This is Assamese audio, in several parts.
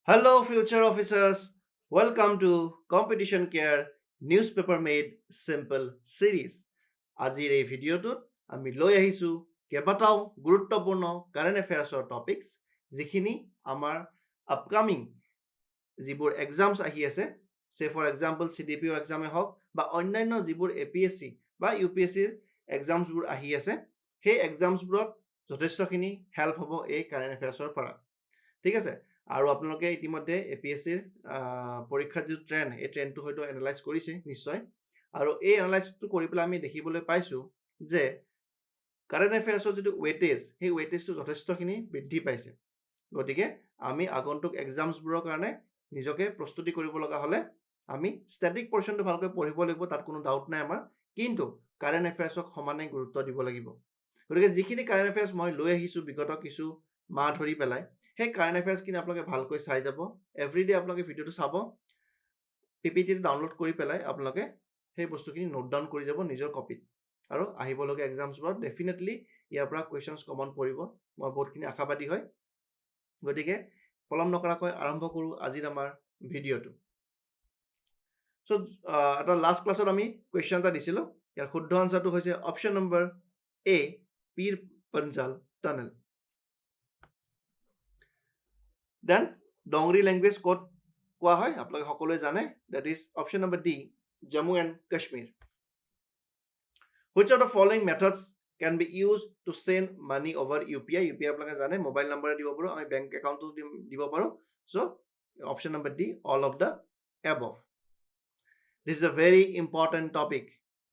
Hello, future officers. Welcome to Competition Care Newspaper Made Simple Series. আজিৰ এই ভিডিঅ'টোত আমি লৈ আহিছোঁ কেইবাটাও গুৰুত্বপূৰ্ণ কাৰেণ্ট এফেয়াৰ্ছৰ টপিকছ যিখিনি আমাৰ আপকামিং যিবোৰ এক্সামছ আহি আছে চে ফৰ এক্সাম্পল CDPO এক্সামেই হওক বা অন্যান্য যিবোৰ APSC বা UPSCৰ এক্সামছবোৰ আহি আছে সেই এক্সামছবোৰত যথেষ্টখিনি হেল্প হ'ব এই কাৰেণ্ট এফেয়াৰ্ছৰ পৰা ঠিক আছে আৰু আপোনালোকে ইতিমধ্যে APSCৰ পৰীক্ষাৰ যিটো ট্ৰেণ্ড এই ট্ৰেণ্ডটো হয়তো এনালাইজ কৰিছে নিশ্চয় আৰু এই এনালাইজটো কৰি পেলাই আমি দেখিবলৈ পাইছোঁ যে কাৰেণ্ট এফেয়াৰ্ছৰ যিটো ৱেটেজ সেই ৱেটেজটো যথেষ্টখিনি বৃদ্ধি পাইছে গতিকে আমি আগন্তুক এক্সামছবোৰৰ কাৰণে নিজকে প্ৰস্তুতি কৰিব লগা হ'লে আমি ষ্টেটিক পৰ্চনটো ভালকৈ পঢ়িব লাগিব তাত কোনো ডাউট নাই আমাৰ কিন্তু কাৰেণ্ট এফেয়াৰ্ছক সমানে গুৰুত্ব দিব লাগিব গতিকে যিখিনি কাৰেণ্ট এফেয়াৰ্ছ মই লৈ আহিছোঁ বিগত কিছু মাহ ধৰি পেলাই সেই কাৰেণ্ট এফেয়াৰ্ছখিনি আপোনালোকে ভালকৈ চাই যাব এভৰিডে আপোনালোকে ভিডিঅ'টো চাব PPTটো ডাউনলোড কৰি পেলাই আপোনালোকে সেই বস্তুখিনি নোট ডাউন কৰি যাব নিজৰ কপিত আৰু আহিবলগীয়া এক্সামছবোৰত ডেফিনেটলি ইয়াৰ পৰা কুৱেশ্যনছ কমন পৰিব মই বহুতখিনি আশাবাদী হয় গতিকে পলম নকৰাকৈ আৰম্ভ কৰোঁ আজিৰ আমাৰ ভিডিঅ'টো চ' এটা লাষ্ট ক্লাছত আমি কুৱেশ্যন এটা দিছিলোঁ ইয়াৰ শুদ্ধ আনচাৰটো হৈছে option number A Pir Panjal tunnel then Dogri language ক'ত কোৱা হয় আপোনালোকে সকলোৱে জানে that is option number D Jammu and Kashmir which of the following methods can be used to send money over UPI আপোনালোকে জানে মোবাইল নম্বৰে দিব পাৰোঁ আমি বেংক একাউণ্টটো দিব পাৰোঁ so option number D all of the above this is a very important topic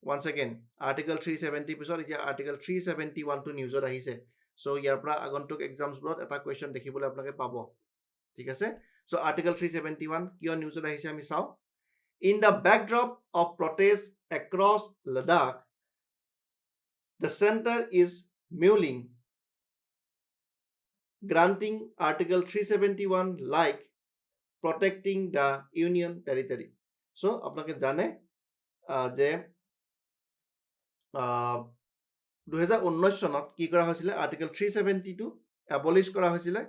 once again article 370 পিছত এতিয়া article 371 টো নিউজত আহিছে so ইয়াৰ পৰা আগন্তুক এক্সামছবোৰত এটা কুৱেশ্যন দেখিবলৈ আপোনালোকে পাব ঠিক আছে so article 371 কিয় নিউজত আহিছে আমি চাওঁ in the backdrop of protests across Ladakh the center is mulling granting article 371 like protecting the union territory so আপোনালোকে জানে যে 2019 চনত কি কৰা হৈছিলে আৰ্টিকল 372 এবলিছ কৰা হৈছিলে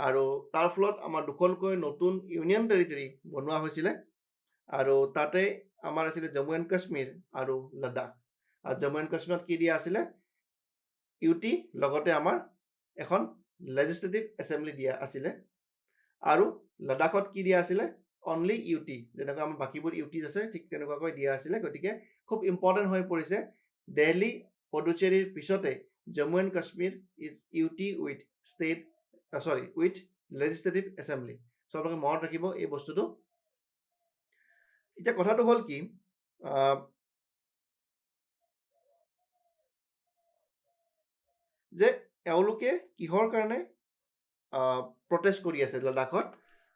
আৰু তাৰ ফলত আমাৰ দুখনকৈ নতুন ইউনিয়ন টেৰিটৰি বনোৱা হৈছিলে আৰু তাতে আমাৰ আছিলে জম্মু এণ্ড কাশ্মীৰ আৰু লাডাখ আৰু জম্মু এণ্ড কাশ্মীৰত কি দিয়া আছিলে ইউটি লগতে আমাৰ এখন লেজিসলেটিভ এছেম্বলি দিয়া আছিলে আৰু লাডাখত কি দিয়া আছিলে অনলি ইউটি যেনেকৈ আমাৰ বাকিবোৰ ইউটিজ আছে ঠিক তেনেকুৱাকৈ দিয়া আছিলে গতিকে খুব ইম্পৰ্টেণ্ট হৈ পৰিছে দিল্লী পদুচেৰীৰ পিছতে Jammu and Kashmir is UT with state with legislative assembly so' আপোনালোকে মনত ৰাখিব এই বস্তুটো এতিয়া কথাটো হ'ল কি যে এওঁলোকে কিহৰ কাৰণে প্ৰটেষ্ট কৰি আছে লাডাখত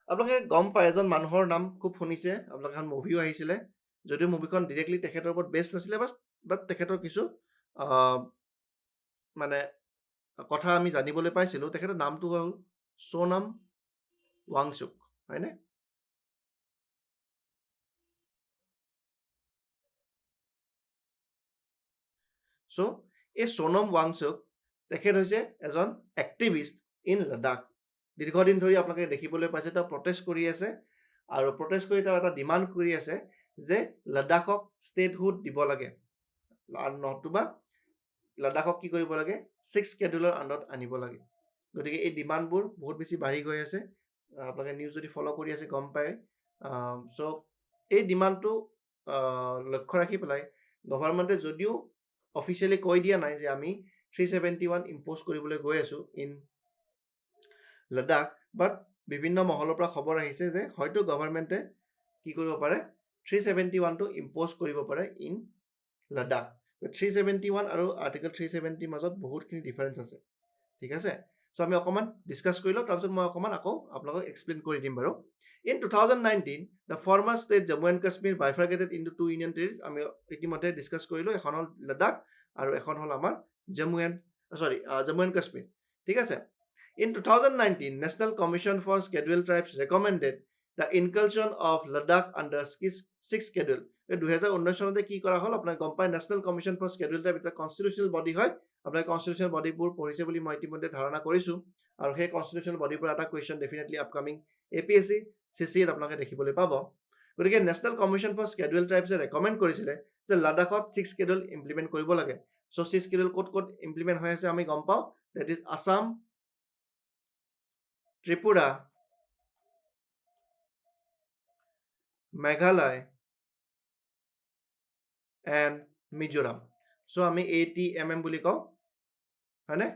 আপোনালোকে গম পায় এজন মানুহৰ নাম খুব শুনিছে আপোনালোকে এখন মুভিও আহিছিলে যদিও মুভিখন ডিৰেক্টলি তেখেতৰ ওপৰত বেষ্ট নাছিলে বাট তেখেতৰ কিছু মানে কথা আমি জানিবলৈ পাইছিলোঁ তেখেতৰ নামটো হ'ল সোনম ৱাংচুক হয়নে চ' এই সোনম ৱাংচুক তেখেত হৈছে এজন এক্টিভিষ্ট ইন লাডাখ দীৰ্ঘদিন ধৰি আপোনালোকে দেখিবলৈ পাইছে তেওঁ প্ৰটেষ্ট কৰি আছে আৰু প্ৰটেষ্ট কৰি তেওঁ এটা ডিমাণ্ড কৰি আছে যে লাডাখক ষ্টেটহুড দিব লাগে নতুবা লাডাখক কি কৰিব লাগে 6 স্কেডুলৰ আণ্ডাৰত আনিব লাগে গতিকে এই ডিমাণ্ডবোৰ বহুত বেছি বাঢ়ি গৈ আছে আপোনালোকে নিউজ যদি ফ'ল' কৰি আছে গম পায় চ' এই ডিমাণ্ডটো লক্ষ্য ৰাখি পেলাই গভৰ্ণমেণ্টে যদিও অফিচিয়েলি কৈ দিয়া নাই যে আমি 371 ইম্প'জ কৰিবলৈ গৈ আছোঁ ইন লাডাখ বাট বিভিন্ন মহলৰ পৰা খবৰ আহিছে যে হয়তো গভৰ্ণমেণ্টে কি কৰিব পাৰে 371টো ইম্প'জ কৰিব পাৰে ইন লাডাখ 371 আৰু আৰ্টিকল 370 মাজত বহুতখিনি ডিফাৰেঞ্চ আছে ঠিক আছে চ' আমি অকণমান ডিছকাছ কৰি লওঁ তাৰপিছত মই অকণমান আকৌ আপোনালোকক এক্সপ্লেইন কৰি দিম বাৰু in 2019 the former state Jammu and Kashmir bifurcated into 2 union territories আমি ইতিমধ্যে ডিছকাছ কৰিলোঁ এখন হ'ল লাডাখ আৰু এখন হ'ল আমাৰ জম্মু এণ্ড কাশ্মীৰ ঠিক আছে in 2019 national commission for scheduled tribes recommended the inclusion of Ladakh under 6 schedule 2019 চনতে কি কৰা হ'ল আপোনাক গম পায় national commission for scheduled tribe এটা কনষ্টিটিউচনেল বডি হয় আপোনাক কনষ্টিটিউচনেল বডিবোৰ পঢ়িছে বুলি মই ইতিমধ্যে ধাৰণা কৰিছোঁ আৰু সেই কনষ্টিটিউচনেল বডিৰ পৰা এটা কুৱেশ্যন ডেফিনেটলি আপকামিং APSC CCত আপোনালোকে দেখিবলৈ পাব গতিকে নেশ্যনেল কমিশ্যন ফৰ স্কেডুৱেল ট্ৰাইবছে ৰেকমেণ্ড কৰিছিলে যে লাডাখত 6 স্কেডুল ইমপ্লিমেণ্ট কৰিব লাগে চ' 6 স্কেডুল ক'ত ইমপ্লিমেণ্ট হৈ আছে আমি গম পাওঁ that is Assam Tripura Meghalaya and Mizoram so' আমি ATMM বুলি কওঁ হয়নে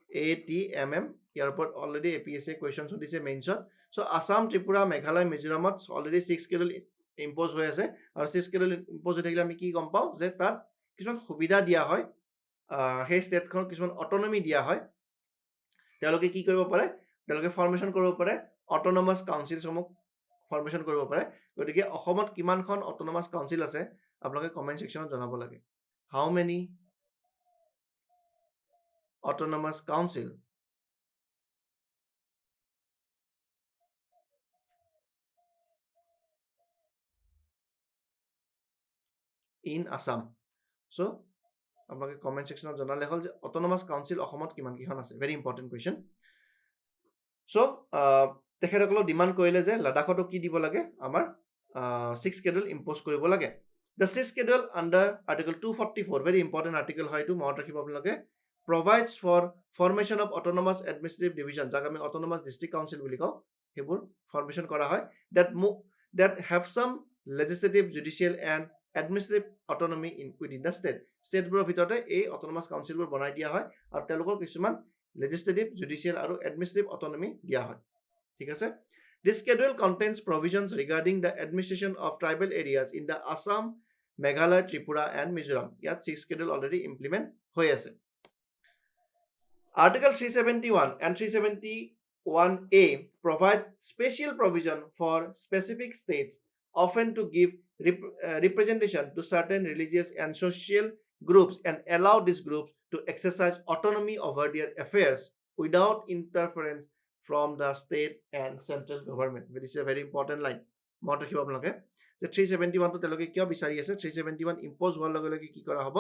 ATMM ইয়াৰ ওপৰত অলৰেডি APSC কুৱেশ্যন সুধিছে মেইনছত চ' আছাম ত্ৰিপুৰা মেঘালয় মিজোৰামত অলৰেডি 6 স্কেডুল ইম্প'জ হৈ আছে আৰু 6 স্কেডুল ইম্প'জ হৈ থাকিলে আমি কি গম পাওঁ যে তাত কিছুমান সুবিধা দিয়া হয় সেই ষ্টেটখনক কিছুমান অট'নমি দিয়া হয় তেওঁলোকে কি কৰিব পাৰে তেওঁলোকে ফৰ্মেশ্যন কৰিব পাৰে অট'নমাছ কাউন্সিলসমূহ ফৰ্মেশ্যন কৰিব পাৰে গতিকে অসমত কিমানখন অট'নমাছ কাউন্সিল আছে আপোনালোকে কমেণ্ট ছেকশ্যনত জনাব লাগে how many autonomous council in Assam so' আপোনালোকে কমেণ্ট ছেকশ্যনত জনালে হ'ল যে অট'নমাছ কাউন্সিল অসমত কিমানকেইখন আছে ভেৰি ইম্পৰ্টেণ্ট কুৱেশ্যন চ' তেখেতসকলক ডিমাণ্ড কৰিলে যে লাডাখতো কি দিব লাগে আমাৰ 6 স্কেডুল ইম্প'জ কৰিব লাগে the 6th schedule under article 244 very important article হয় এইটো মনত ৰাখিব আপোনালোকে provides for formation of autonomous administrative division যাক আমি autonomous district council বুলি কওঁ সেইবোৰ ফৰ্মেশ্যন কৰা হয় that have some legislative judicial and administrative autonomy within the state ষ্টেটবোৰৰ ভিতৰতে এই autonomous councilবোৰ বনাই দিয়া হয় আৰু তেওঁলোকৰ কিছুমান legislative judicial আৰু administrative autonomy দিয়া হয় ঠিক আছে This schedule contains provisions regarding the administration of tribal areas in the Assam, Meghalaya, Tripura and Mizoram. ইয়াত 6 schedule already implement হৈ আছে Article 371 and 371A provide special provision for specific states, often to give representation to certain religious and social groups and allow these groups to exercise autonomy over their affairs without interference from the state and central government. This is a very important line. মনত ৰাখিব আপোনালোকে যে 371 টো তেওঁলোকে কিয় বিচাৰি আছে 371 ইম্প'জ হোৱাৰ লগে লগে কি কৰা হ'ব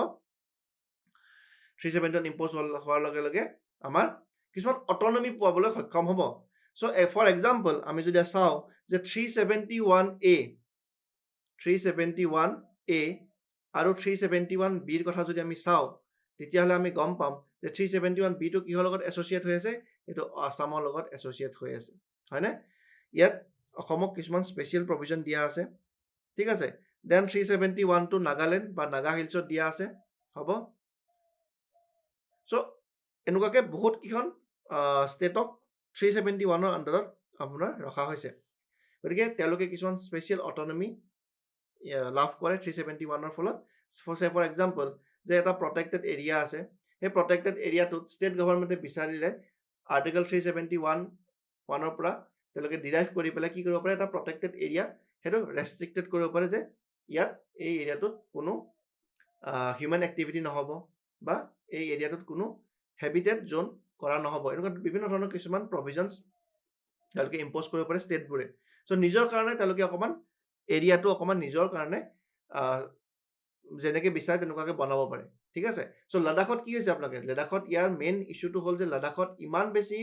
371 ইম্প'জ হোৱাৰ লগে লগে আমাৰ কিছুমান অট'নমি পোৱাবলৈ সক্ষম হ'ব চ' ফৰ এক্সাম্পল আমি যদি চাওঁ যে 371A আৰু 371Bৰ কথা যদি আমি চাওঁ তেতিয়াহ'লে আমি গম পাম যে 371B টো কিহৰ লগত এছ'চিয়েট হৈ আছে এইটো আছামৰ লগত এছ'চিয়েট হৈ আছে হয়নে ইয়াত অসমক কিছুমান স্পেচিয়েল প্ৰভিজন দিয়া আছে ঠিক আছে দেন 371 টো নাগালেণ্ড বা নাগা হিলছত দিয়া আছে হ'ব চ' এনেকুৱাকে বহুত কিখন ষ্টেটক 371ৰ আণ্ডাৰত আপোনাৰ ৰখা হৈছে গতিকে তেওঁলোকে কিছুমান স্পেচিয়েল অট'নমি লাভ কৰে 371ৰ ফলত ফৰ এক্সাম্পল যে এটা প্ৰটেক্টেড এৰিয়া আছে সেই প্ৰটেক্টেড এৰিয়াটোত ষ্টেট গভৰ্ণমেণ্টে বিচাৰিলে আৰ্টিকল 371ৰ পৰা তেওঁলোকে ডিৰাইভ কৰি পেলাই কি কৰিব পাৰে এটা প্ৰটেক্টেড এৰিয়া সেইটো ৰেষ্ট্ৰিক্টেড কৰিব পাৰে যে ইয়াত এই এৰিয়াটোত কোনো হিউমেন এক্টিভিটি নহ'ব বা এই এৰিয়াটোত কোনো হেবিটেড জোন কৰা নহ'ব এনেকুৱা বিভিন্ন ধৰণৰ কিছুমান প্ৰভিজনছ তেওঁলোকে ইম্প'জ কৰিব পাৰে ষ্টেটবোৰে চ' নিজৰ কাৰণে তেওঁলোকে অকণমান এৰিয়াটো অকণমান নিজৰ কাৰণে যেনেকৈ বিচাৰে তেনেকুৱাকৈ বনাব পাৰে ঠিক আছে চ' লাডাখত কি হৈছে আপোনালোকে লাডাখত ইয়াৰ মেইন ইছ্যুটো হ'ল যে লাডাখত ইমান বেছি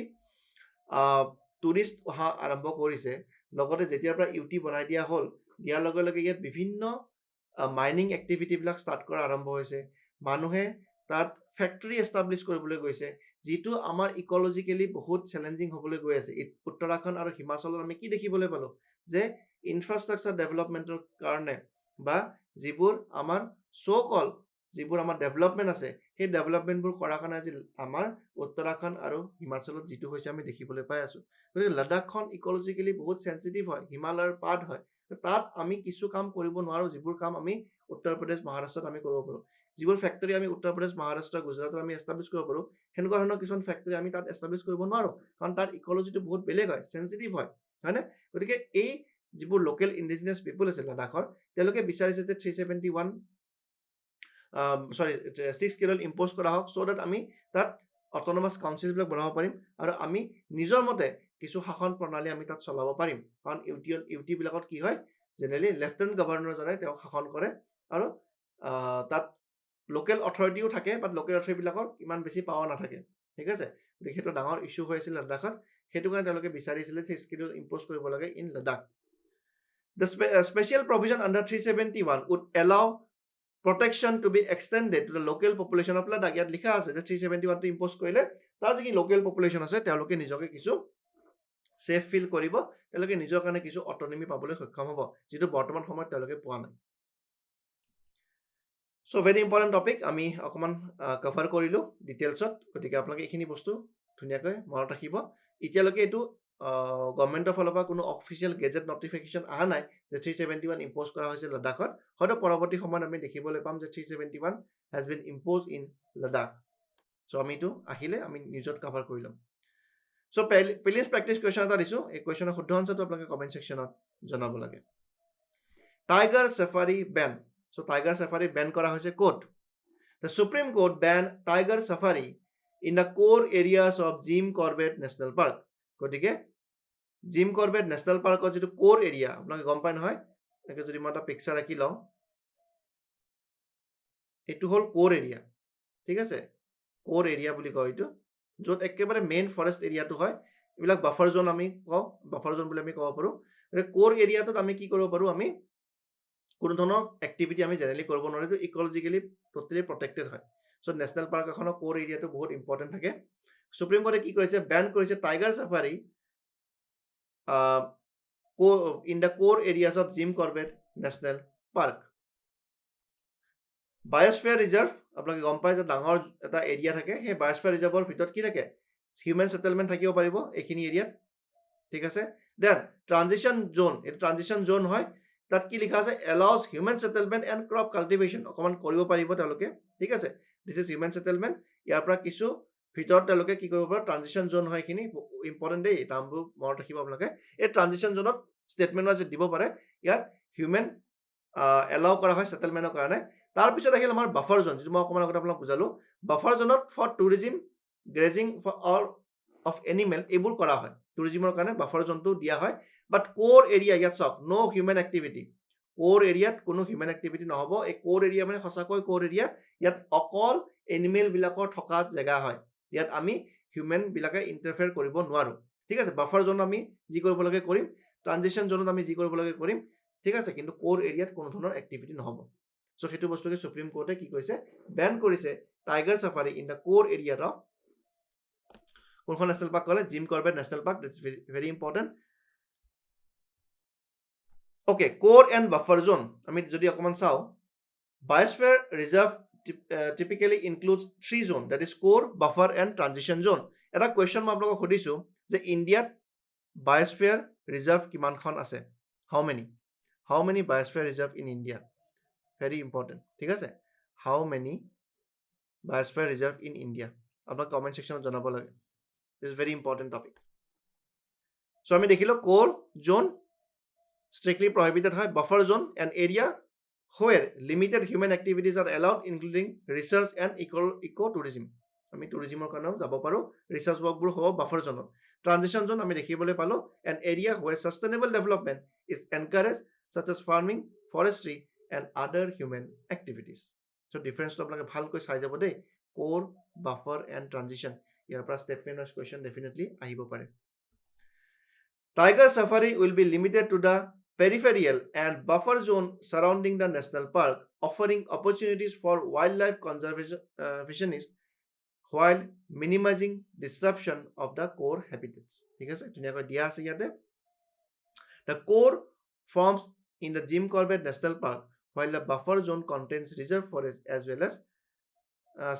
টুৰিষ্ট অহা আৰম্ভ কৰিছে লগতে যেতিয়াৰ পৰা ইউটি বনাই দিয়া হ'ল দিয়াৰ লগে লগে ইয়াত বিভিন্ন মাইনিং এক্টিভিটিবিলাক ষ্টাৰ্ট কৰা আৰম্ভ হৈছে মানুহে তাত ফেক্টৰী এষ্টাব্লিছ কৰিবলৈ গৈছে যিটো আমাৰ ইক'লজিকেলি বহুত চেলেঞ্জিং হ'বলৈ গৈ আছে উত্তৰাখণ্ড আৰু হিমাচলত আমি কি দেখিবলৈ পালোঁ যে ইনফ্ৰাষ্ট্ৰাকচাৰ ডেভেলপমেণ্টৰ কাৰণে বা যিবোৰ আমাৰ চ' যিবোৰ আমাৰ ডেভেলপমেণ্ট আছে সেই ডেভেলপমেণ্টবোৰ কৰাৰ কাৰণে আজি আমাৰ উত্তৰাখণ্ড আৰু হিমাচলত যিটো হৈছে আমি দেখিবলৈ পাই আছোঁ গতিকে লাডাখখন ইক'লজিকেলি বহুত চেঞ্চিটিভ হয় হিমালয়ৰ পাৰ্ট হয় তাত আমি কিছু কাম কৰিব নোৱাৰোঁ যিবোৰ কাম আমি উত্তৰ প্ৰদেশ মহাৰাষ্ট্ৰত আমি কৰিব পাৰোঁ যিবোৰ ফেক্টৰী আমি উত্তৰ প্ৰদেশ মহাৰাষ্ট্ৰ গুজৰাটত আমি এষ্টাব্লিছ কৰিব পাৰোঁ সেনেকুৱা ধৰণৰ কিছুমান ফেক্টৰী আমি তাত এষ্টাব্লিছ কৰিব নোৱাৰোঁ কাৰণ তাত ইক'লজিটো বহুত বেলেগ হয় চেঞ্চিটিভ হয়নে গতিকে এই যিবোৰ লোকেল ইণ্ডিজিনাছ পিপল আছে লাডাখৰ তেওঁলোকে বিচাৰিছে যে 371 6 স্কেডুল ইম্প'জ কৰা হওক চ' ডেট আমি তাত অট'নমাছ কাউন্সিলবিলাক বনাব পাৰিম আৰু আমি নিজৰ মতে কিছু শাসন প্ৰণালী আমি তাত চলাব পাৰিম কাৰণ ইউটিবিলাকত কি হয় জেনেৰেলি লেফটেনেণ্ট গভৰ্ণৰজনে তেওঁক শাসন কৰে আৰু তাত লোকেল অথৰিটিও থাকে বাট লোকেল অথৰিটিবিলাকৰ ইমান বেছি পাৱাৰ নাথাকে ঠিক আছে গতিকে সেইটো ডাঙৰ ইস্যু হৈ আছিল লাডাখত সেইটো কাৰণে তেওঁলোকে বিচাৰিছিলে যে স্কেডিউল ইম্প'জ কৰিব লাগে in Ladakh The special provision under 371 would allow protection to be extended to the local population of Ladakh. ইয়াত লিখা আছে যে 371 টো ইম্প'জ কৰিলে তাৰ যি লোকেল পপুলেশ্যন আছে তেওঁলোকে নিজকে কিছু সেফ ফিল কৰিব তেওঁলোকে নিজৰ কাৰণে কিছু অটনমি পাবলৈ সক্ষম হ'ব যেটো বৰ্তমান সময়ত তেওঁলোকে পোৱা নাই সো ভেৰি ইম্পৰ্টেন্ট টপিক আমি অকমান কভাৰ কৰিলো ডিটেইলছত গতিকে আপোনালোকে এইখিনি বস্তু ধুনিয়াকৈ মনত ৰাখিব এতিয়ালৈকে এটো গভৰ্নমেন্টৰ ফালৰ পৰা কোনো অফিচিয়েল গেজেট নটিফিকেশন আহা নাই যে 371 ইম্প'জ কৰা হৈছে লাডাখত হয়তো পৰৱৰ্তী সময়ত আমি দেখিবলৈ পাম যে 371 has been imposed in Ladakh so আমি এটো আহিলে আমি নিউজত কভাৰ কৰি লম সো প্লিজ প্ৰেক্টিস কোৱেশ্চন এটা দিছো এই কোৱেশ্চনৰ শুদ্ধ আনসাৰটো আপোনালোকে কমেন্ট সেকশনত জনাব লাগে tiger safari Ben so tiger safari Ben কৰা হৈছে coat The Supreme Court banned tiger safari in the core areas of Jim Corbett National Park. গতিকে জিম কৰবেট নেশনাল পাৰ্কৰ যেটো কোৰ এৰিয়া আপোনালোকে গম পায় নহয় একে যদি মই এটা পিকচাৰ ৰাখি লওঁ এটো হল কোৰ এৰিয়া ঠিক আছে কোৰ এৰিয়া বুলি কয় এটো যত একেবাৰে মেইন ফৰেষ্ট এৰিয়াটো হয় এবিলাক বাফাৰ জোন আমি কওঁ বাফাৰ জোন বুলি আমি ক'ব পাৰো কোৰ এৰিয়াটোত আমি কি কৰিব পাৰো আমি কোনো ধৰণৰ এক্টিভিটি আমি জেনেৰেলি কৰিব নোৱাৰো তো ইকোলজিক্যালি টোটালি প্ৰটেক্টেড হয় সো নেশনাল পাৰ্ক এখনৰ কোৰ এৰিয়াটো বহুত ইম্পৰ্টেন্ট থাকে সুপ্ৰিম কোৰ্টে কি কৰিছে ব্যান কৰিছে tiger safari in the core areas of Jim Corbett National Park. Biosphere Reserve আপোনালোকে গম পায় যে ডাঙৰ এটা এৰিয়া থাকে সেই বায়োস্ফিয়াৰ ৰিজাৰ্ভৰ ভিতৰত কি থাকে হিউম্যান সেটেলমেন্ট থাকিব পাৰিব এইখিনি এৰিয়াত ঠিক আছে দেন ট্ৰানজিশন জোন এটা ট্ৰানজিশন জোন হয় তাত কি লিখা আছে allows human settlement and crop cultivation অকমান কৰিব পাৰিব তেওঁলোকে ঠিক আছে this is human settlement ইয়াৰ পৰা কিছু ভিতৰত তেওঁলোকে কি কৰিব পাৰে ট্ৰানজিশন জোন হয় খিনি ইম্পৰ্টেন্ট দেই টাৰ্মবোৰ মনত ৰাখিব আপোনালোকে এই ট্ৰানজিশন জোনত স্টেটমেন্ট যে দিব পাৰে ইয়াত হিউম্যান এলাউ কৰা হয় সেটেলমেন্টৰ কাৰণে তাৰ পিছত আহিল আমাৰ বাফাৰ জোন যেটো মই অকমান আগতে আপোনাক বুজালো বাফাৰ জোনত for tourism grazing for all of animal এবোৰ কৰা হয় টুৰিজমৰ কাৰণে বাফাৰ জোনটো দিয়া হয় বাট কোৰ এৰিয়া ইয়াত চাওক নো হিউম্যান এক্টিভিটি কোৰ এৰিয়াত কোনো হিউম্যান এক্টিভিটি নহব এই কোৰ এৰিয়া মানে সঁচাকৈ কোৰ এৰিয়া ইয়াত অকল এনিমেল বিলাকৰ থকা জায়গা হয় ইয়াত আমি হিউম্যান বিলাকে ইন্টাৰফেয়াৰ কৰিব নোৱাৰো ঠিক আছে বাফাৰ জোন আমি যি কৰিব লাগে কৰিম ট্ৰানজিশন জোনত আমি যি কৰিব লাগে কৰিম ঠিক আছে কিন্তু কোৰ এৰিয়াত কোনো ধৰণৰ এক্টিভিটি নহব সো হেতু বস্তুকে সুপ্ৰিম কোৰ্টে কি কৈছে ব্যান কৰিছে টাইগাৰ সাফাৰী ইন দা কোৰ এৰিয়া অফ কোনখন নেশনাল পাৰ্ক কলে Jim Corbett national park this very important okay কোৰ এন্ড বাফাৰ জোন আমি যদি অকমান চাও বায়োস্ফিয়াৰ reserve typically includes three zones that is core buffer and transition zone এটা কোৱেশ্চন মই আপোনাক সুধিছো যে ইণ্ডিয়াত বায়োস্ফিয়াৰ ৰিজাৰ্ভ কিমানখন আছে how many biosphere reserve in India very important ঠিক আছে how many biosphere reserve in India আপোনাক কমেন্ট সেকশনত জনাব লাগে this is very important topic so আমি দেখিলো core zone strictly prohibited হয় buffer zone an area where limited human activities are allowed including research and ecotourism আমি টুৰিজমৰ কাৰণেও যাব পাৰো ৰিসাৰ্চ ওয়াৰ্কবোৰ হ'ব বাফাৰ জোনত ট্ৰানজিশন জোন আমি দেখিবলৈ পালো an area where sustainable development is encouraged such as farming forestry and other human activities so difference to আপোনালোকে ভালকৈ চাই যাব দেই core buffer and transition ইয়াৰ পৰা statement wise question definitely আহিব পাৰে tiger safari will be limited to the peripheral and buffer zone surrounding the national park offering opportunities for wildlife conservationists while minimizing disruption of the core habitats ঠিক আছে ধুনিয়াকৈ দিয়া আছে ইয়াতে the core forms in the Jim Corbett National Park while the buffer zone contains reserve forest as well as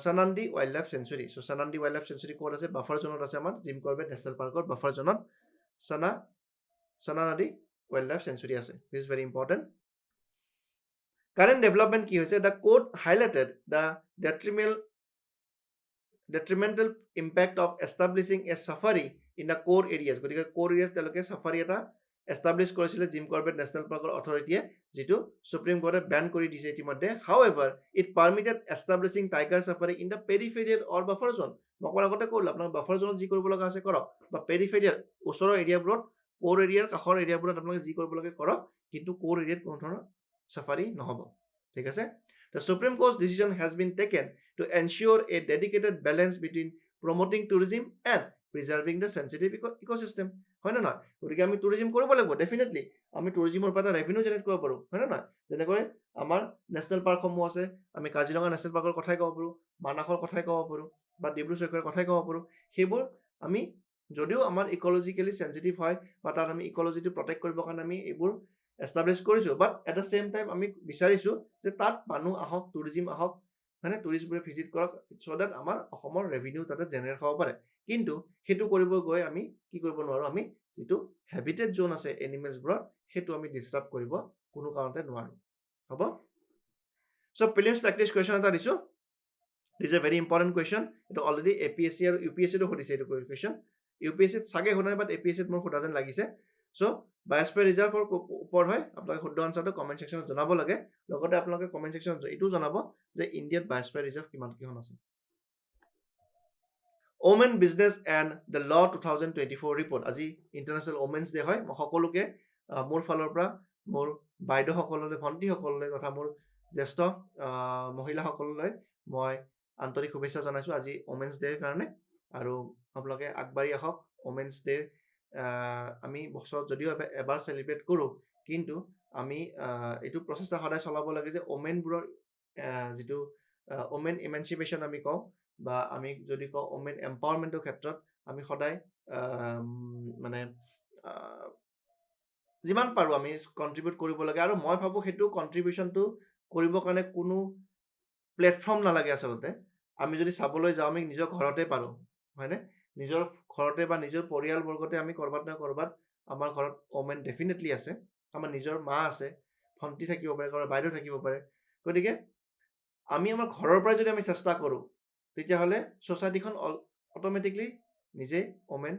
Sanandi Wildlife Sanctuary so Sanandi Wildlife Sanctuary ক'ত আছে buffer zone আছে আমাৰ Jim Corbett National Park or buffer zone Sanandi Wildlife Sanctuary আছে this is very important current development কি হৈছে the court highlighted the detrimental impact of establishing a safari in the core areas গতিকে core areas তেওঁলোকে safari এটা establish কৰিছিলে জিম কৰবেট নেশনাল পাৰ্কৰ অথৰিটিয়ে যেটো সুপ্ৰিম কোৰ্টে ব্যান কৰি দিছে ইতিমধ্যে however it permitted establishing tiger safari in the peripheral or buffer zone মই আগতে ক'লো আপোনাক বাফাৰ জোনত যি কৰিব লগা আছে কৰক বা পেৰিফেৰিয়াল ওচৰৰ এৰিয়াবোৰত কোৰ এৰিয়াৰ কাষৰ এৰিয়াবোৰত আপোনাক যি কৰিব লাগে কৰক কিন্তু কোৰ এৰিয়াত কোনো ধৰণৰ সাফাৰি নহব ঠিক আছে The Supreme Court's decision has been taken to ensure a dedicated balance between promoting tourism and preserving the sensitive ecosystem, হয়নে নহয়? গতিকে আমি টুৰিজিম কৰিব লাগিব ডেফিনেটলি। আমি টুৰিজিমৰ পৰা এটা ৰেভিনিউ জেনেৰেট কৰিব পাৰোঁ, হয়নে নহয়? যেনেকৈ আমাৰ নেশ্যনেল পাৰ্কসমূহ আছে, আমি কাজিৰঙা নেশ্যনেল পাৰ্কৰ কথাই ক'ব পাৰোঁ, মানাহৰ কথাই ক'ব পাৰোঁ, বা ডিব্ৰু চৈখোৱাৰ কথাই ক'ব পাৰোঁ। সেইবোৰ আমি যদিও আমাৰ ইক'লজিকেলি চেঞ্চিটিভ হয় বা তাত আমি ইক'লজিটো প্ৰটেক্ট কৰিবৰ কাৰণে আমি এইবোৰ এষ্টাব্লিছ কৰিছোঁ, but at the same time আমি বিচাৰিছোঁ যে তাত মানুহ আহক, টুৰিজিম আহক, হয়নে? টুৰিষ্টবোৰে ভিজিট কৰক, চ' দেট আমাৰ অসমৰ ৰেভিনিউ তাতে জেনেৰেট হ'ব পাৰে। কিন্তু সেইটো কৰিব গৈ আমি কি কৰিব নোৱাৰোঁ, আমি যিটো হেবিটেড জ'ন আছে এনিমেলছবোৰৰ, সেইটো আমি ডিষ্টাৰ্ব কৰিব কোনো কাৰণতে নোৱাৰোঁ। হ'ব? চ' প্ৰিলিমছ প্ৰেক্টিছ কুৱেশ্যন এটা দিছোঁ। দিছ এ ভেৰি ইম্পৰ্টেণ্ট কুৱেশ্যন। এইটো অলৰেডি APSC আৰু UPSCটো সুধিছে এইটো কুৱেশ্যন। UPSCত চাগে সোধা নাই, বাট APSCত মোৰ সোধা যেন লাগিছে। চ' বায়'স্ফিয়াৰ ৰিজাৰ্ভৰ ওপৰত হয়। আপোনালোকে শুদ্ধ আনচাৰটো কমেণ্ট ছেকশ্যনত জনাব লাগে। লগতে আপোনালোকে কমেণ্ট ছেকশ্যনত এইটোও জনাব যে ইণ্ডিয়াত বায়'স্ফিয়াৰ ৰিজাৰ্ভ কিমান আছে। Women business and the law 2024 report. আজি ইণ্টাৰনেশ্যনেল ওমেন্স ডে হয়। মই সকলোকে মোৰ ফালৰ পৰা, মোৰ বাইদেউসকললৈ, ভণ্টিসকললৈ তথা মোৰ জ্যেষ্ঠ মহিলাসকললৈ মই আন্তৰিক শুভেচ্ছা জনাইছোঁ আজি ওমেন্স ডেৰ কাৰণে। আৰু আপোনালোকে আগবাঢ়ি আহক। ওমেন্স ডে আমি বছৰত যদিও এবাৰ চেলিব্ৰেট কৰোঁ, কিন্তু আমি এইটো প্ৰচেষ্টা সদায় চলাব লাগে যে ওমেনবোৰৰ যিটো ওমেন ইমেঞ্চিপেশ্যন আমি কওঁ, বা আমি যদি কওঁ ওমেন এম্পাৱাৰমেণ্টৰ ক্ষেত্ৰত আমি সদায় মানে যিমান পাৰোঁ আমি কণ্ট্ৰিবিউট কৰিব লাগে। আৰু মই ভাবোঁ সেইটো কণ্ট্ৰিবিউশ্যনটো কৰিবৰ কাৰণে কোনো প্লেটফৰ্ম নালাগে আচলতে। আমি যদি চাবলৈ যাওঁ আমি নিজৰ ঘৰতে পাৰোঁ, হয়নে? নিজৰ ঘৰতে বা নিজৰ পৰিয়ালবৰ্গতে আমি ক'ৰবাত নহয় ক'ৰবাত আমাৰ ঘৰত ওমেন ডেফিনেটলি আছে। আমাৰ নিজৰ মা আছে, ভণ্টি থাকিব পাৰে, কাৰোবাৰ বাইদেউ থাকিব পাৰে। গতিকে আমি আমাৰ ঘৰৰ পৰাই যদি আমি চেষ্টা কৰোঁ, তেতিয়াহ'লে ছ'চাইটিখন অট'মেটিকলি নিজেই ওমেন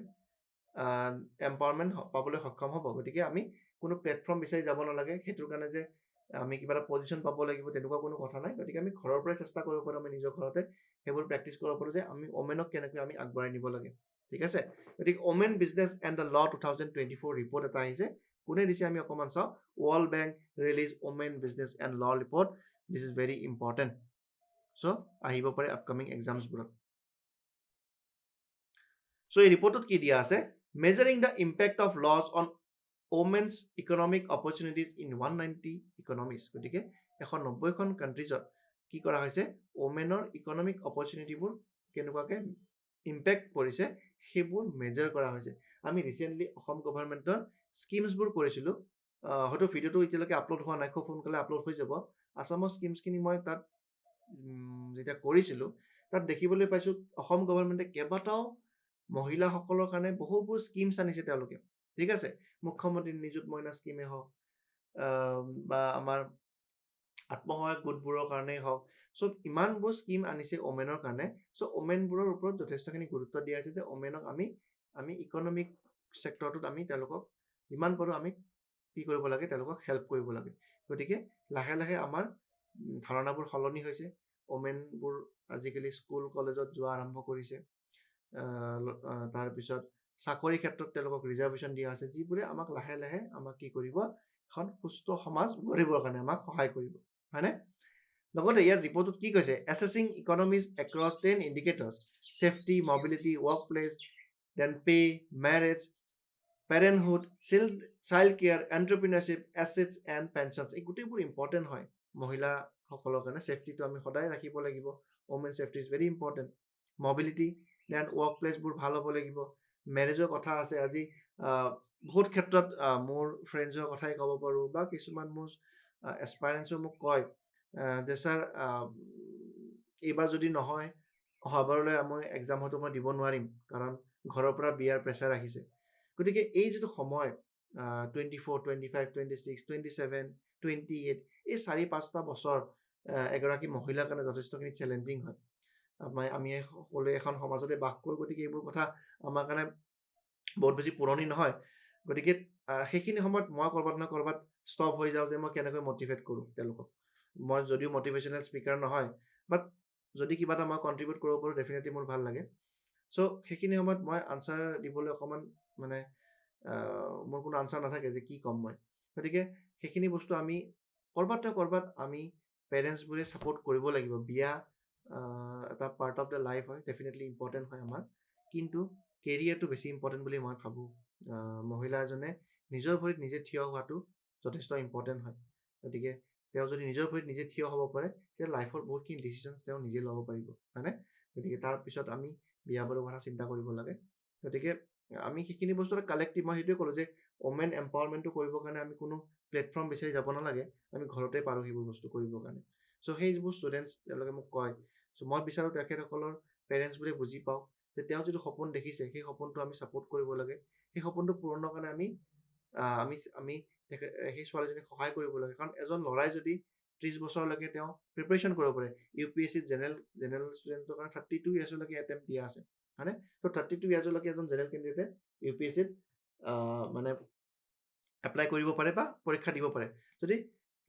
এম্পাৱাৰমেণ্ট পাবলৈ সক্ষম হ'ব। গতিকে আমি কোনো প্লেটফৰ্ম বিচাৰি যাব নালাগে। সেইটোৰ কাৰণে যে আমি কিবা এটা পজিশ্যন পাব লাগিব তেনেকুৱা কোনো কথা নাই। গতিকে আমি ঘৰৰ পৰাই চেষ্টা কৰিব পাৰোঁ, আমি নিজৰ ঘৰতে সেইবোৰ প্ৰেক্টিছ কৰিব পাৰোঁ যে আমি ওমেনক কেনেকৈ আমি আগবঢ়াই নিব লাগে। ঠিক আছে? গতিকে women business and the law 2024 report এটা আহিছে। কোনে দিছে আমি অকণমান চাওঁ। World bank release women business and law report. This is very important. So' আহিব পাৰে আপকামিং এক্সামছবোৰত। চ' এই ৰিপৰ্টত কি দিয়া আছে? Measuring the impact of loss on women's economic opportunities in 190 economies. গতিকে 190খন কাণ্ট্ৰিজত কি কৰা হৈছে, ওমেনৰ ইকনমিক অপৰচুনিটিবোৰ কেনেকুৱাকৈ ইম্পেক্ট পৰিছে সেইবোৰ মেজাৰ কৰা হৈছে। আমি ৰিচেণ্টলি অসম গভৰ্ণমেণ্টৰ স্কিমছবোৰ কৰিছিলোঁ। হয়তো ভিডিঅ'টো এতিয়ালৈকে আপলোড হোৱা নাই, খুব সোনকালে আপলোড হৈ যাব। আছামৰ স্কিমছখিনি মই তাত যেতিয়া কৰিছিলোঁ, তাত দেখিবলৈ পাইছোঁ অসম গভৰ্ণমেণ্টে কেইবাটাও মহিলাসকলৰ কাৰণে বহুবোৰ স্কিমছ আনিছে তেওঁলোকে। ঠিক আছে? মুখ্যমন্ত্ৰী নিযুত মইনা স্কিমেই হওক, বা আমাৰ আত্মসহায়ক গোটবোৰৰ কাৰণেই হওক, চ' ইমানবোৰ স্কিম আনিছে ওমেনৰ কাৰণে। চ' ওমেনবোৰৰ ওপৰত যথেষ্টখিনি গুৰুত্ব দিয়া হৈছে যে ওমেনক আমি ইকনমিক ছেক্টৰটোত আমি তেওঁলোকক যিমান পাৰোঁ আমি কি কৰিব লাগে, তেওঁলোকক হেল্প কৰিব লাগে। গতিকে লাহে লাহে আমাৰ ধাৰণাবোৰ সলনি হৈছে। ওমেনবোৰ আজিকালি স্কুল কলেজত যোৱা আৰম্ভ কৰিছে। তাৰপিছত চাকৰি ক্ষেত্ৰত তেওঁলোকক ৰিজাৰ্ভেশ্যন দিয়া হৈছে, যিবোৰে আমাক লাহে লাহে আমাক কি কৰিব, এখন সুস্থ সমাজ গঢ়িবৰ কাৰণে আমাক সহায় কৰিব, হয়নে? লগতে ইয়াৰ ৰিপৰ্টত কি কৈছে? Assessing economies across 10 indicators, safety, mobility, work place, then pay, marriage, parenthood, child care, entrepreneurship, assets and pensions. এই গোটেইবোৰ ইম্পৰ্টেণ্ট হয় মহিলাসকলৰ কাৰণে। ছেফটিটো আমি সদায় ৰাখিব লাগিব। Women safety is very important. Mobility, then work প্লেচবোৰ ভাল হ'ব লাগিব। মেৰেজৰ কথা আছে। আজি বহুত ক্ষেত্ৰত মোৰ ফ্ৰেণ্ডছৰ কথাই ক'ব পাৰোঁ, বা কিছুমান মোৰ এছপাইৰেণ্টছেও মোক কয় যে ছাৰ এইবাৰ যদি নহয়, অহাবাৰলৈ মই এক্সাম হয়তো মই দিব নোৱাৰিম, কাৰণ ঘৰৰ পৰা বিয়াৰ প্ৰেছাৰ আহিছে। গতিকে এই যিটো সময় 24, 25, 26, 27, 28, এই 4-5টা বছৰ এগৰাকী মহিলাৰ কাৰণে যথেষ্টখিনি চেলেঞ্জিং হয়। আমি সকলোৱে এখন সমাজতে বাস কৰোঁ, গতিকে এইবোৰ কথা আমাৰ কাৰণে বহুত বেছি পুৰণি নহয়। গতিকে সেইখিনি সময়ত মই ক'ৰবাত নহয় ক'ৰবাত ষ্টপ হৈ যাওঁ যে মই কেনেকৈ মটিভেট কৰোঁ তেওঁলোকক। মই যদিও মটিভেশ্যনেল স্পীকাৰ নহয়, বাট যদি কিবা এটা মই কণ্ট্ৰিবিউট কৰিব পাৰোঁ ডেফিনেটলি মোৰ ভাল লাগে। চ' সেইখিনি সময়ত মই আনচাৰ দিবলৈ অকণমান মানে মোৰ কোনো আনচাৰ নাথাকে যে কি ক'ম মই। গতিকে সেইখিনি বস্তু আমি ক'ৰবাত নহয় ক'ৰবাত আমি পেৰেণ্টছবোৰে ছাপোৰ্ট কৰিব লাগিব। বিয়া এটা পাৰ্ট অফ দ্য লাইফ হয়, ডেফিনেটলি ইম্পৰ্টেণ্ট হয় আমাৰ, কিন্তু কেৰিয়াৰটো বেছি ইম্পৰ্টেণ্ট বুলি মই ভাবোঁ। মহিলা এজনে নিজৰ ভৰিত নিজে থিয় হোৱাটো যথেষ্ট ইম্পৰ্টেণ্ট হয়। গতিকে তেওঁ যদি নিজৰ ভৰিত নিজে থিয় হ'ব পাৰে, তেতিয়া লাইফৰ বহুতখিনি ডিচিশ্যনছ তেওঁ নিজে ল'ব পাৰিব, হয়নে? গতিকে তাৰপিছত আমি বিয়া বাৰুৰ কথা চিন্তা কৰিব লাগে। গতিকে আমি সেইখিনি বস্তু কালেক্টিভ, মই সেইটোৱে ক'লোঁ যে ওমেন এম্পাৱাৰমেণ্টটো কৰিবৰ কাৰণে আমি কোনো প্লেটফৰ্ম বিচাৰি যাব নালাগে, আমি ঘৰতে পাৰোঁ সেইবোৰ বস্তু কৰিবৰ কাৰণে। চ' সেইবোৰ ষ্টুডেণ্টছ তেওঁলোকে মোক কয়, চ' মই বিচাৰোঁ তেখেতসকলৰ পেৰেণ্টছবোৰে বুজি পাওক যে তেওঁ যিটো সপোন দেখিছে সেই সপোনটো আমি ছাপোৰ্ট কৰিব লাগে। সেই সপোনটো পূৰণৰ কাৰণে আমি সেই ছোৱালীজনীক সহায় কৰিব লাগে। কাৰণ এজন ল'ৰাই যদি 30 বছৰলৈকে তেওঁ প্ৰিপেৰেশ্যন কৰিব পাৰে, UPSC জেনেৰেল ষ্টুডেণ্টৰ কাৰণে 32 ইয়াৰ্ছলৈকে এটেম্প দিয়া আছে, হয়নে? ত' 32 ইয়াৰ্ছলৈকে এজন জেনেৰেল কেণ্ডিডেটে UPSCত মানে এপ্লাই কৰিব পাৰে বা পৰীক্ষা দিব পাৰে। যদি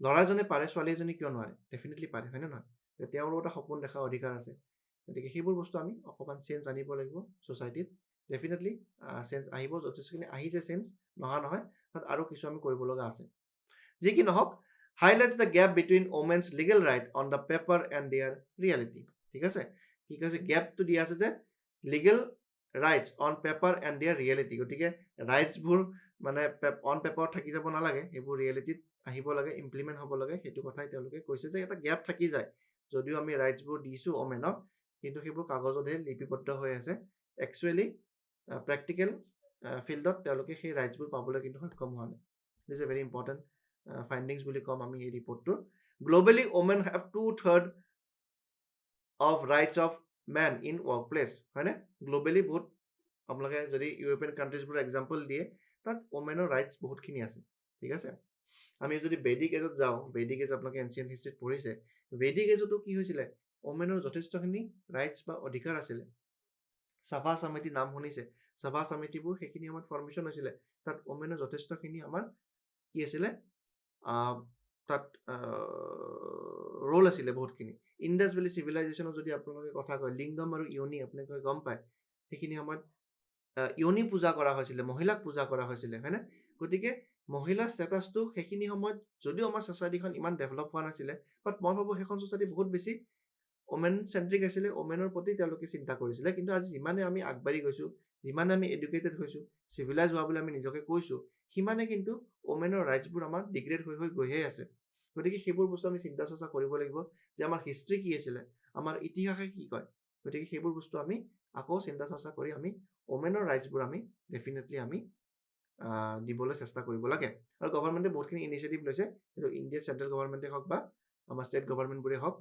ল'ৰাজনে পাৰে, ছোৱালী এজনী কিয় নোৱাৰে? ডেফিনেটলি পাৰে, হয়নে নহয়? তেওঁৰো এটা সপোন দেখাৰ অধিকাৰ আছে। গতিকে সেইবোৰ বস্তু আমি অকণমান চেঞ্জ আনিব লাগিব ছ'চাইটিত। ডেফিনেটলি চেঞ্জ আহিব, যথেষ্টখিনি আহিছে চেঞ্জ, নহা নহয়, বাট আৰু কিছু আমি কৰিব লগা আছে। যি কি নহওক, highlights the gap between women's legal right on the paper and there reality. ঠিক আছে, কি কৈছে? গেপটো দিয়া আছে যে legal rights on paper and there reality. গতিকে ৰাইটছবোৰ মানে অন পেপাৰত থাকি যাব নালাগে, সেইবোৰ ৰিয়েলিটিত আহিব লাগে, ইমপ্লিমেণ্ট হ'ব লাগে। সেইটো কথাই তেওঁলোকে কৈছে যে এটা গেপ থাকি যায়, যদিও আমি ৰাইটছবোৰ দিছোঁ ওমেনক, কিন্তু সেইবোৰ কাগজতহে লিপিবদ্ধ হৈ আছে। একচুৱেলি প্ৰেক্টিকেল ফিল্ডত তেওঁলোকে সেই ৰাইটছবোৰ পাবলৈ কিন্তু সক্ষম হোৱা নাই। This is a very important findings বুলি ক'ম আমি এই ৰিপৰ্টটোৰ। Globally women have 2/3 of rights of men in work place, হয়নে? গ্ল'বেলি বহুত, আপোনালোকে যদি ইউৰোপিয়ান কাণ্ট্ৰিজবোৰ এক্সাম্পল দিয়ে, তাত ওমেনৰ ৰাইটছ বহুতখিনি আছে। ঠিক আছে, আমি যদি বেদিক এজত যাওঁ, বেদিক এজ আপোনালোকে এনচিয়েণ্ট হিষ্ট্ৰীত পঢ়িছে, বেদিক এজতো কি হৈছিলে? ওমেনৰ যথেষ্টখিনি ৰাইটছ বা অধিকাৰ আছিলে। সভা সমিতি নাম শুনিছে, সভা সমিতিবোৰ সেইখিনি সময়ত ফৰ্মেশ্যন হৈছিলে, তাত ওমেনৰ যথেষ্টখিনি আমাৰ কি আছিলে, তাত ৰোল আছিলে বহুতখিনি। ইণ্ডাছ ভেলী চিভিলাইজেশ্যনৰ যদি আপোনালোকে কথা কয়, লিংগম আৰু ইয়নি আপোনালোকে গম পায়, সেইখিনি সময়ত ইয়নি পূজা কৰা হৈছিলে, মহিলাক পূজা কৰা হৈছিলে, হয়নে? গতিকে মহিলাৰ ষ্টেটাছটো সেইখিনি সময়ত যদিও আমাৰ ছ'চাইটিখন ইমান ডেভেলপ হোৱা নাছিলে, বাট মই ভাবোঁ সেইখন ছ'চাইটি বহুত বেছি ওমেন চেণ্ট্ৰিক আছিলে, ওমেনৰ প্ৰতি তেওঁলোকে চিন্তা কৰিছিলে। কিন্তু আজি যিমানে আমি আগবাঢ়ি গৈছোঁ, যিমানে আমি এডুকেটেড হৈছোঁ, চিভিলাইজ হোৱা বুলি আমি নিজকে কৈছোঁ, সিমানে কিন্তু ওমেনৰ ৰাইটছবোৰ আমাৰ ডিগ্ৰেড হৈ গৈহে আছে। গতিকে সেইবোৰ বস্তু আমি চিন্তা চৰ্চা কৰিব লাগিব যে আমাৰ হিষ্ট্ৰী কি আছিলে, আমাৰ ইতিহাসে কি কয়। গতিকে সেইবোৰ বস্তু আমি আকৌ চিন্তা চৰ্চা কৰি আমি ওমেনৰ ৰাইটছবোৰ আমি ডেফিনেটলি আমি দিবলৈ চেষ্টা কৰিব লাগে। আৰু গভৰ্ণমেণ্টে বহুতখিনি ইনিচিয়েটিভ লৈছে, কিন্তু ইণ্ডিয়াৰ চেণ্ট্ৰেল গভৰ্ণমেণ্টে হওক বা আমাৰ ষ্টেট গভৰ্ণমেণ্টবোৰে হওক,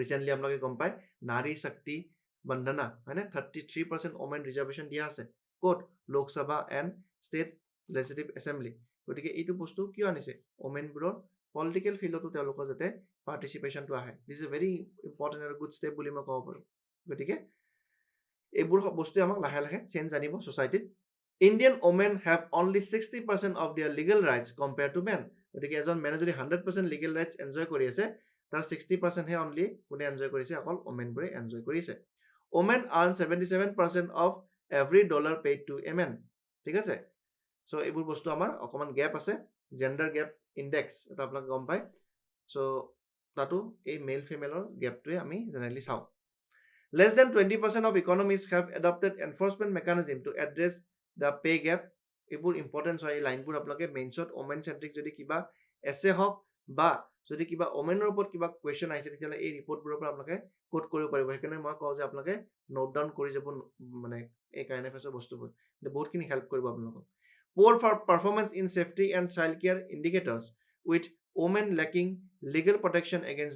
ৰিচেণ্টলি আপোনালোকে গম পায় নাৰী শক্তি বন্দনা, হয়নে? 33% ওমেন ৰিজাৰ্ভেশ্যন দিয়া আছে, ক'ত? Lok Sabha and state legislative assembly. গতিকে এইটো বস্তু কিয় আনিছে? ওমেনবোৰৰ পলিটিকেল ফিল্ডতো তেওঁলোকৰ যাতে পাৰ্টিচিপেশ্যনটো আহে। দিছ ইজ এ ভেৰি ইম্পৰ্টেণ্ট আৰু গুড ষ্টেপ বুলি মই ক'ব পাৰোঁ। গতিকে এইবোৰ বস্তুৱে আমাক লাহে লাহে চেঞ্জ আনিব ছ'চাইটিত। Indian women have only 60% of their legal rights compare to men. গতিকে এজন মেনে যদি 100% লিগেল ৰাইটছ এনজয় কৰি আছে, তাৰ 60%হে অনলি কোনে এনজয় কৰিছে? অকল ওমেনবোৰে এনজয় কৰিছে। Women earn 77% of every dollar paid to a men. ঠিক আছে, চ' এইবোৰ বস্তু আমাৰ অকণমান গেপ আছে। জেণ্ডাৰ গেপ ইণ্ডেক্স এটা আপোনালোকে গম পায়, চ' তাতো এই মেল ফিমেলৰ গেপটোৱে আমি জেনেৰেলি চাওঁ। Less than 20% of economists have adopted enforcement mechanism to address the pay gap. এইবোৰ ইম্পৰ্টেণ্ট হয়, এই লাইনবোৰ আপোনালোকে মেইনছত ওমেন চেণ্ট্ৰিক যদি কিবা এছে হওক বা যদি কিবা ওমেনৰ ওপৰত কিবা কুৱেশ্যন আহিছে, তেতিয়াহ'লে এই ৰিপৰ্টবোৰৰ পৰা আপোনালোকে কোট কৰিব পাৰিব। সেইকাৰণে মই কওঁ যে আপোনালোকে নোট ডাউন কৰি যাব, মানে এই কাৰেণ্ট এফেয়াৰ্ছৰ বস্তুবোৰ বহুতখিনি হেল্প কৰিব আপোনালোকক। Poor performance in safety and child care indicators with women lacking legal protection against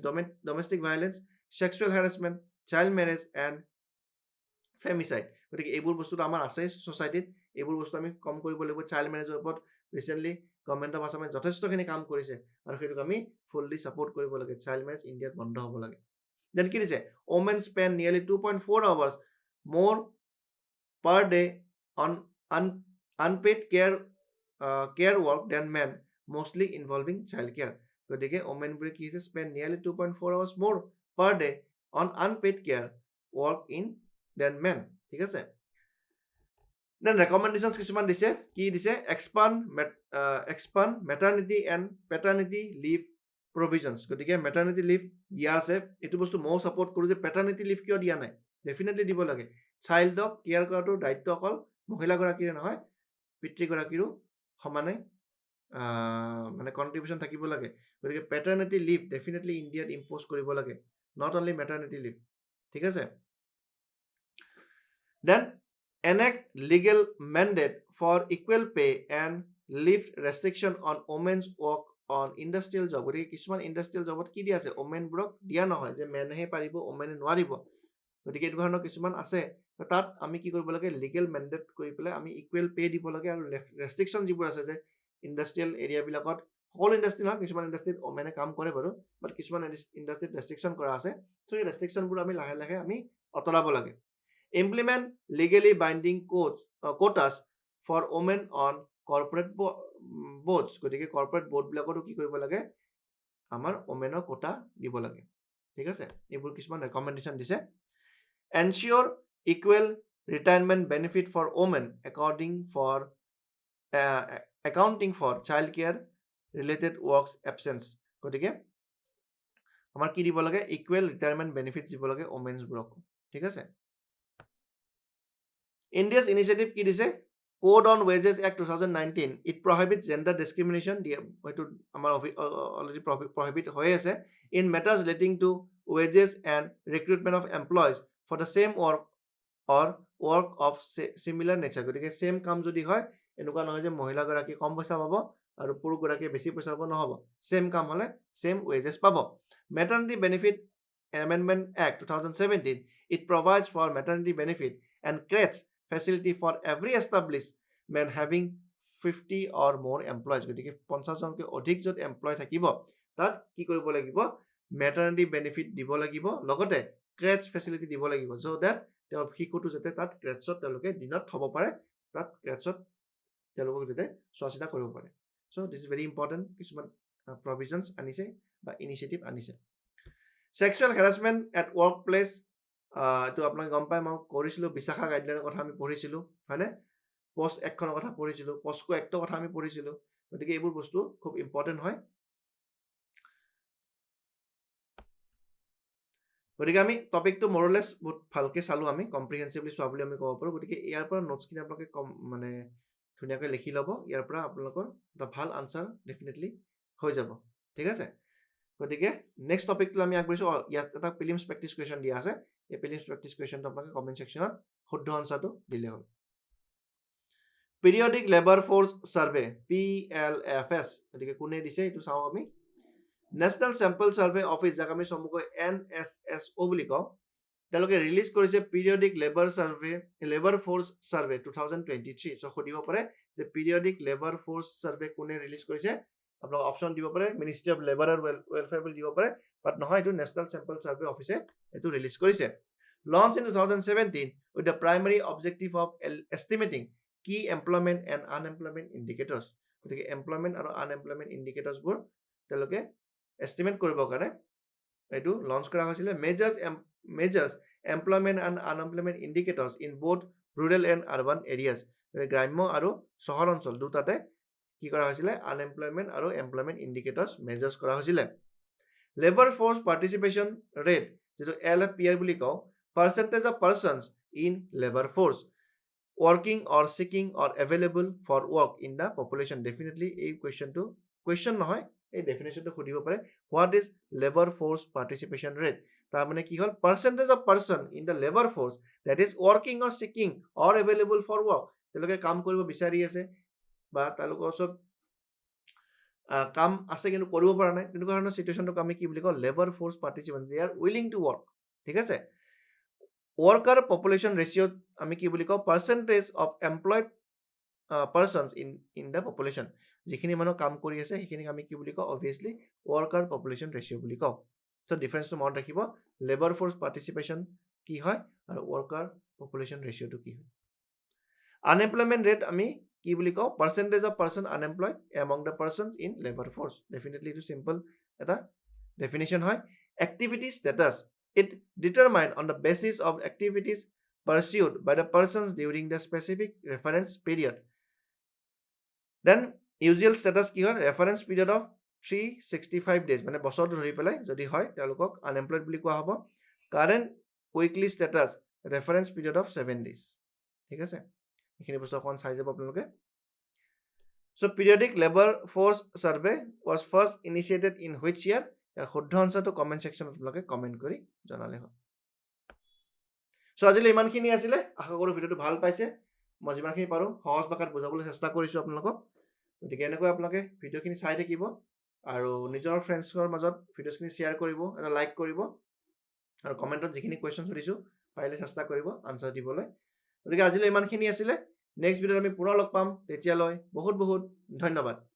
domestic violence, sexual harassment, child marriage and femicide. গতিকে এইবোৰ বস্তুটো আমাৰ আছে ছ'চাইটিত, এইবোৰ বস্তু আমি কম কৰিব লাগিব। চাইল্ড মেৰেজৰ ওপৰত ৰিচেণ্টলি গভৰ্ণমেণ্ট অফ আছামে যথেষ্টখিনি কাম কৰিছে, আৰু সেইটোক আমি ফুল্লি ছাপোৰ্ট কৰিব লাগে। চাইল্ড মেৰেজ ইণ্ডিয়াত বন্ধ হ'ব লাগে। দেন কি দিছে? Women spend nearly 2.4 hours more per day on unpaid care work than men, mostly involving child care. গতিকে ওমেনবোৰে কি হৈছে? Spend nearly 2.4 hours more per day on unpaid care work in than men. ঠিক আছে, দেন ৰেকমেণ্ডেশ্যনছ কিছুমান দিছে। কি দিছে? Expand maternity and paternity leave provisions. গতিকে maternity leave দিয়া আছে, এইটো বস্তু মই সাপোর্ট কৰো যে paternity leave কিয় দিয়া নাই, ডেফিনেটলি দিব লাগে। চাইল্ডক কেয়াৰ কৰাটো দায়িত্ব অকল মহিলাগৰাকীৰ নহয়, পিতৃগৰাকীৰো সমানে মানে কন্ট্ৰিবিউশন থাকিব লাগে। গতিকে paternity leave ডেফিনেটলি ইণ্ডিয়াত ইম্প'জ কৰিব লাগে, not only maternity leave, ঠিক আছে। Then enact legal mandate for equal pay and lift restriction on women's work on industrial job. গতিকে কিছুমান ইণ্ডাষ্ট্ৰিয়েল জবত কি দিয়া আছে, ওমেনবোৰক দিয়া নহয় যে মেনহে পাৰিব ওমেনে নোৱাৰিব। গতিকে এইটো ধৰণৰ কিছুমান আছে, তাত আমি কি কৰিব লাগে, লিগেল মেণ্ডেট কৰি পেলাই আমি ইকুৱেল পে দিব লাগে। আৰু ৰেষ্ট্ৰিকশ্যন যিবোৰ আছে যে ইণ্ডাষ্ট্ৰিয়েল এৰিয়াবিলাকত, সকলো ইণ্ডাষ্ট্ৰি নহয়, কিছুমান ইণ্ডাষ্ট্ৰিত ওমেনে কাম কৰে বাৰু, বাট কিছুমান ইণ্ডাষ্ট্ৰিত ৰেষ্ট্ৰিকশ্যন কৰা আছে। চ' এই ৰেষ্ট্ৰিকশ্যনবোৰ আমি লাহে লাহে আমি আঁতৰাব লাগে। Implement legally binding quotas for women on corporate boards. গতিকে কৰ্পৰেট বোৰ্ডবিলাকতো কি কৰিব লাগে, আমাৰ ওমেনৰ কোটা দিব লাগে, ঠিক আছে। এইবোৰ কিছুমান ৰেকমেণ্ডেশ্যন দিছে। Ensure equal retirement benefit for women accounting for child care related works absence. গতিকে আমাৰ কি দিব লাগে, ইকুৱেল ৰিটায়াৰমেণ্ট বেনিফিট দিব লাগে ওমেনছবোৰক, ঠিক আছে। India's initiative কি দিছে, Code on Wages Act 2019, it prohibits gender discrimination, হয়তো আমাৰ অলৰেডি prohibit হৈ আছে, in matters relating to wages and recruitment of employees for the same work or work of similar nature. গতিকে সেম কাম যদি হয়, এনেকুৱা নহয় যে মহিলাগৰাকী কম পইচা পাব আৰু পুৰুষগৰাকী বেছি পইচা পাব, নহ'ব। সেম কাম হ'লে সেম wages পাব। Maternity Benefit Amendment Act 2017, it provides for maternity benefit and creates facility for every established man having 50 or more employees. গতিকে 50 জনকৈ অধিক য'ত এমপ্লয় থাকিব, তাত কি কৰিব লাগিব, মেটাৰনিটি বেনিফিট দিব লাগিব, লগতে ক্ৰেচ ফেচিলিটি দিব লাগিব, চ' ডেট তেওঁ শিশুটো যাতে তাত ক্ৰেচত তেওঁলোকে দিনত থ'ব পাৰে, তাত ক্ৰেচত তেওঁলোকক যাতে চোৱা চিতা কৰিব পাৰে। চ' দিছ ইজ ভেৰি ইম্পৰ্টেণ্ট, কিছুমান প্ৰভিজনছ আনিছে বা ইনিচিয়েটিভ আনিছে। Sexual harassment at workplace, এইটো আপোনালোকে গম পাই, মই কৰিছিলোঁ বিশাখা গাইডলাইনৰ কথা আমি পঢ়িছিলোঁ, হয়নে? পোষ্ট এক্টখনৰ কথা পঢ়িছিলোঁ, পস্কো এক্টৰ কথা আমি পঢ়িছিলোঁ। গতিকে এইবোৰ বস্তু খুব ইম্পৰ্টেণ্ট হয়। গতিকে আমি টপিকটো মৰলেছ বহুত ভালকৈ চালোঁ, আমি কম্প্ৰিহেনচিভলি চোৱা বুলি আমি ক'ব পাৰোঁ। গতিকে ইয়াৰ পৰা নোটছখিনি আপোনালোকে মানে ধুনীয়াকৈ লিখি ল'ব, ইয়াৰ পৰা আপোনালোকৰ এটা ভাল আনচাৰ ডেফিনেটলি হৈ যাব, ঠিক আছে। গতিকে নেক্সট টপিকটো আমি আগবাঢ়িছোঁ। ইয়াত এটা প্ৰিলিমছ প্ৰেক্টিছ কুৱেশ্যন দিয়া আছে, এই প্ৰিলিমছ প্ৰেক্টিছ কুৱেশ্যনটো আপোনালোকে কমেণ্ট ছেকশ্যনত শুদ্ধ আনচাৰটো দিলে হ'ল। Periodic labour force survey, PLFS, গতিকে কোনে দিছে এইটো চাওঁ আমি। নেশ্যনেল চেম্পল ছাৰ্ভে অফিচ, যাক আমি চমুকৈ NSSO বুলি কওঁ, তেওঁলোকে ৰিলিজ কৰিছে পিৰিয়ডিক লেবাৰ ফ'ৰ্চ ছাৰ্ভে 2023। চ' সুধিব পাৰে যে পিৰিয়ডিক লেবাৰ ফ'ৰ্চ ছাৰ্ভে কোনে ৰিলিজ কৰিছে, আপোনালোক অপশ্যন দিব পাৰে, মিনিষ্ট্ৰি অফ লেবাৰ আৰু ৱেলফেয়াৰ বুলি দিব পাৰে, বাট নহয়, এইটো নেশ্যনেল চেম্পল ছাৰ্ভে অফিচে এইটো ৰিলিজ কৰিছে। Launch in 2017 with the primary objective of estimating কি এমপ্লয়মেণ্ট এণ্ড আনএমপ্লয়মেণ্ট ইণ্ডিকেটৰ্ছ। গতিকে এমপ্লয়মেণ্ট আৰু আনএমপ্লয়মেণ্ট ইণ্ডিকেটৰ্ছবোৰ তেওঁলোকে এষ্টিমেট কৰিবৰ কাৰণে এইটো লঞ্চ কৰা হৈছিলে। Measures employment and unemployment ইণ্ডিকেটৰ্ছ in both rural and urban areas, গ্ৰাম্য আৰু চহৰ অঞ্চল দুটাতে কি কৰা হৈছিলে, আনএমপ্লয়মেণ্ট আৰু এমপ্লয়মেণ্ট ইণ্ডিকেটৰ্ছ মেজাৰ্ছ কৰা হৈছিলে। লেবাৰ ফ'ৰ্চ পাৰ্টিচিপেশ্যন ৰেট, যিটো LFPR বুলি কওঁ, percentage of persons in labour force working or seeking or available for work in the population. Definitely এই কুৱেশ্যন নহয়, এই ডেফিনেশ্যনটো সুধিব পাৰে, what is labour force participation rate. তাৰমানে কি হ'ল, percentage of person in the labour force that is working or seeking or available for work, তেওঁলোকে কাম কৰিব বিচাৰি আছে বা তেওঁলোকৰ ওচৰত কাম আছে কিন্তু কৰিব পৰা নাই, তেনেকুৱা ধৰণৰ চিটুৱেশ্যনটোক আমি কি বুলি কওঁ, labour force participant, they are willing to work, ঠিক আছে। ৱৰ্কাৰ পপুলেশ্যন ৰেচিঅ'ত আমি কি বুলি কওঁ, percentage of employed persons in the population, যিখিনি মানুহ কাম কৰি আছে সেইখিনিক আমি কি বুলি কওঁ, অভিয়াছলি ৱৰ্কাৰ পপুলেশ্যন ৰেচিঅ' বুলি কওঁ। চ' ডিফাৰেঞ্চটো মনত ৰাখিব, লেবাৰ ফ'ৰ্চ পাৰ্টিচিপেশ্যন কি হয় আৰু ৱৰ্কাৰ পপুলেশ্যন ৰেচিঅ'টো কি হয়। আনএমপ্লয়মেণ্ট ৰেট আমি কি বুলি কওঁ, percentage of person unemployed among the persons in labour force. Definitely এইটো চিম্পল এটা ডেফিনেশ্যন হয়। Activity status, it determined on the basis of activities pursued by the persons during the specific reference period. Then usual status কি হয়, reference period of 365 days মানে বছৰটো ধৰি পেলাই যদি হয় তেওঁলোকক আনএমপ্লয়েড বুলি কোৱা হ'ব current weekly status reference period of 7 days ঠিক আছে এইখিনি বস্তু অকণ চাই যাব আপোনালোকে So periodic labor force survey was first initiated in which year? ইয়াৰ শুদ্ধ আনসাৰটো কমেন্ট সেকশনত আপোনালোকে কমেন্ট কৰি জনালে হ'ল সো আজিলৈ ইমানখিনি আছিলে আশা কৰোঁ ভিডিওটো ভাল পাইছে মই যিমানখিনি পাৰোঁ সহজ ভাষাত বুজাবলৈ চেষ্টা কৰিছোঁ আপোনালোকক গতিকে এনেকৈ আপোনালোকে ভিডিওখিনি চাই থাকিব আৰু নিজৰ ফ্ৰেণ্ডছৰ মাজত ভিডিওখিনি শ্বেয়াৰ কৰিব এটা লাইক কৰিব আৰু কমেন্টত যিখিনি কোৱেশ্চন সুধিছোঁ পাৰিলে চেষ্টা কৰিব আনসাৰ দিবলৈ গতিকে আজিলৈ ইমানখিনি আছিলে নেক্সট ভিডিওত আমি পুনৰ লগ পাম তেতিয়ালৈ বহুত বহুত ধন্যবাদ